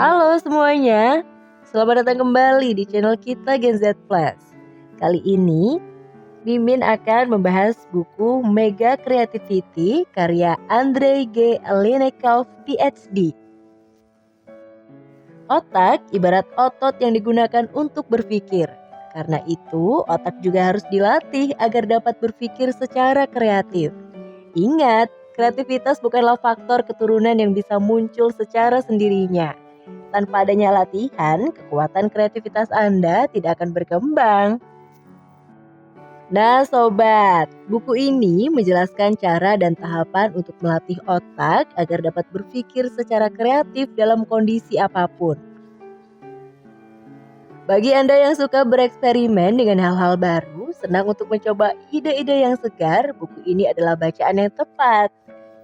Halo semuanya, selamat datang kembali di channel kita Gen Z Plus. Kali ini, Mimin akan membahas buku Mega Creativity karya Andrei G. Alekseev, PhD. Otak ibarat otot yang digunakan untuk berpikir. Karena itu, otak juga harus dilatih agar dapat berpikir secara kreatif. Ingat, kreativitas bukanlah faktor keturunan yang bisa muncul secara sendirinya. Tanpa adanya latihan, kekuatan kreativitas Anda tidak akan berkembang. Nah sobat, buku ini menjelaskan cara dan tahapan untuk melatih otak agar dapat berpikir secara kreatif dalam kondisi apapun. Bagi Anda yang suka bereksperimen dengan hal-hal baru, senang untuk mencoba ide-ide yang segar, buku ini adalah bacaan yang tepat.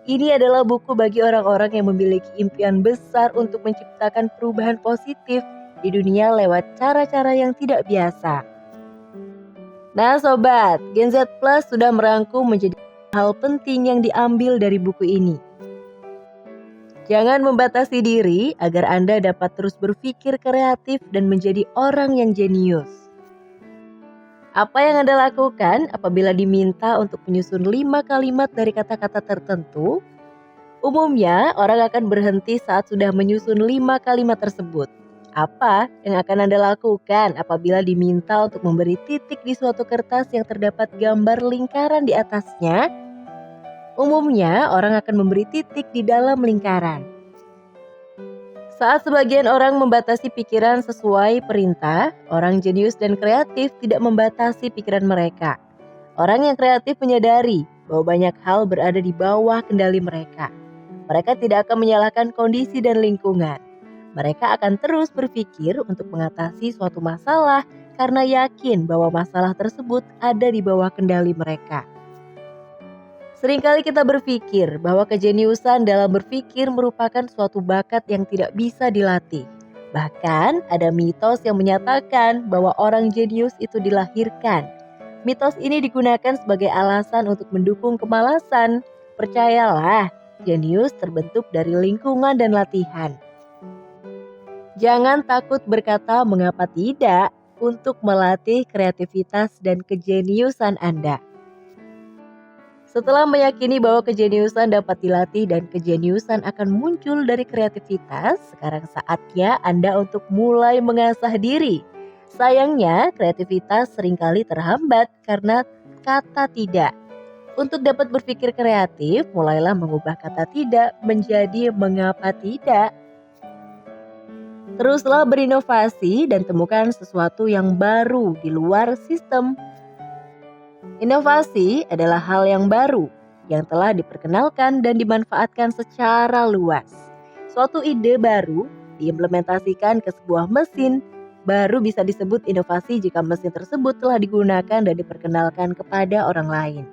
Ini adalah buku bagi orang-orang yang memiliki impian besar untuk menciptakan perubahan positif di dunia lewat cara-cara yang tidak biasa. Nah sobat, Gen Z Plus sudah merangkum menjadi hal penting yang diambil dari buku ini. Jangan membatasi diri agar Anda dapat terus berpikir kreatif dan menjadi orang yang jenius. Apa yang Anda lakukan apabila diminta untuk menyusun 5 kalimat dari kata-kata tertentu? Umumnya, orang akan berhenti saat sudah menyusun 5 kalimat tersebut. Apa yang akan Anda lakukan apabila diminta untuk memberi titik di suatu kertas yang terdapat gambar lingkaran di atasnya? Umumnya, orang akan memberi titik di dalam lingkaran. Saat sebagian orang membatasi pikiran sesuai perintah, orang jenius dan kreatif tidak membatasi pikiran mereka. Orang yang kreatif menyadari bahwa banyak hal berada di bawah kendali mereka. Mereka tidak akan menyalahkan kondisi dan lingkungan. Mereka akan terus berpikir untuk mengatasi suatu masalah karena yakin bahwa masalah tersebut ada di bawah kendali mereka. Seringkali kita berpikir bahwa kejeniusan dalam berpikir merupakan suatu bakat yang tidak bisa dilatih. Bahkan ada mitos yang menyatakan bahwa orang jenius itu dilahirkan. Mitos ini digunakan sebagai alasan untuk mendukung kemalasan. Percayalah, jenius terbentuk dari lingkungan dan latihan. Jangan takut berkata mengapa tidak untuk melatih kreativitas dan kejeniusan Anda. Setelah meyakini bahwa kejeniusan dapat dilatih dan kejeniusan akan muncul dari kreativitas, sekarang saatnya Anda untuk mulai mengasah diri. Sayangnya, kreativitas seringkali terhambat karena kata tidak. Untuk dapat berpikir kreatif, mulailah mengubah kata tidak menjadi mengapa tidak. Teruslah berinovasi dan temukan sesuatu yang baru di luar sistem. Inovasi adalah hal yang baru yang telah diperkenalkan dan dimanfaatkan secara luas. Suatu ide baru diimplementasikan ke sebuah mesin baru bisa disebut inovasi jika mesin tersebut telah digunakan dan diperkenalkan kepada orang lain.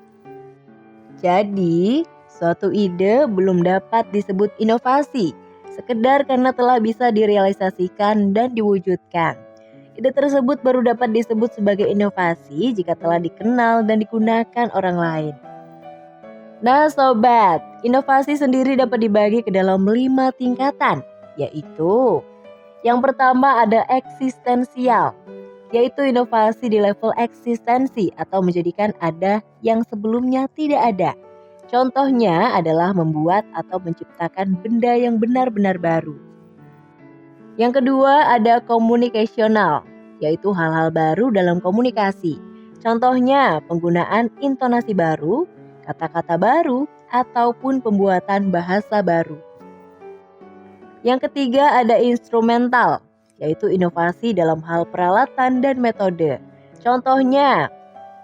Jadi, suatu ide belum dapat disebut inovasi, sekedar karena telah bisa direalisasikan dan diwujudkan. Ide tersebut baru dapat disebut sebagai inovasi jika telah dikenal dan digunakan orang lain. Nah sobat, inovasi sendiri dapat dibagi ke dalam 5 tingkatan, yaitu yang pertama ada eksistensial, yaitu inovasi di level eksistensi atau menjadikan ada yang sebelumnya tidak ada. Contohnya adalah membuat atau menciptakan benda yang benar-benar baru. Yang kedua ada komunikasional, yaitu hal-hal baru dalam komunikasi. Contohnya penggunaan intonasi baru, kata-kata baru, ataupun pembuatan bahasa baru. Yang ketiga ada instrumental, yaitu inovasi dalam hal peralatan dan metode. Contohnya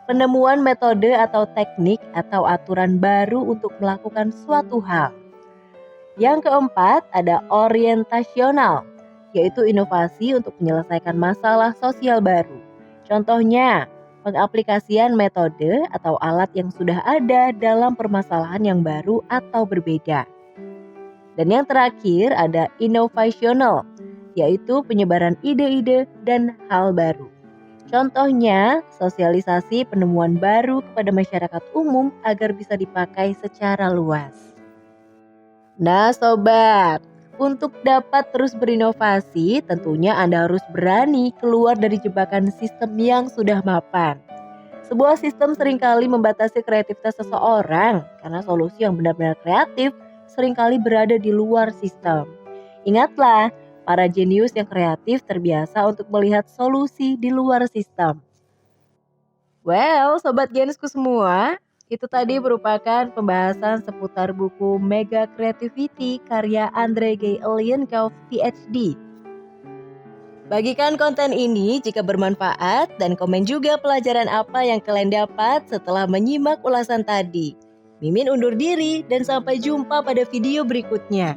penemuan metode atau teknik atau aturan baru untuk melakukan suatu hal. Yang keempat ada orientasional, yaitu inovasi untuk menyelesaikan masalah sosial baru. Contohnya, pengaplikasian metode atau alat yang sudah ada dalam permasalahan yang baru atau berbeda. Dan yang terakhir ada innovational, yaitu penyebaran ide-ide dan hal baru. Contohnya, sosialisasi penemuan baru kepada masyarakat umum agar bisa dipakai secara luas. Nah sobat, Untuk dapat terus berinovasi, tentunya Anda harus berani keluar dari jebakan sistem yang sudah mapan. Sebuah sistem seringkali membatasi kreativitas seseorang karena solusi yang benar-benar kreatif seringkali berada di luar sistem. Ingatlah, para jenius yang kreatif terbiasa untuk melihat solusi di luar sistem. Well, Sobat Gensku semua, itu tadi merupakan pembahasan seputar buku Mega Creativity karya Andre G. Elienkov, PhD. Bagikan konten ini jika bermanfaat dan komen juga pelajaran apa yang kalian dapat setelah menyimak ulasan tadi. Mimin undur diri dan sampai jumpa pada video berikutnya.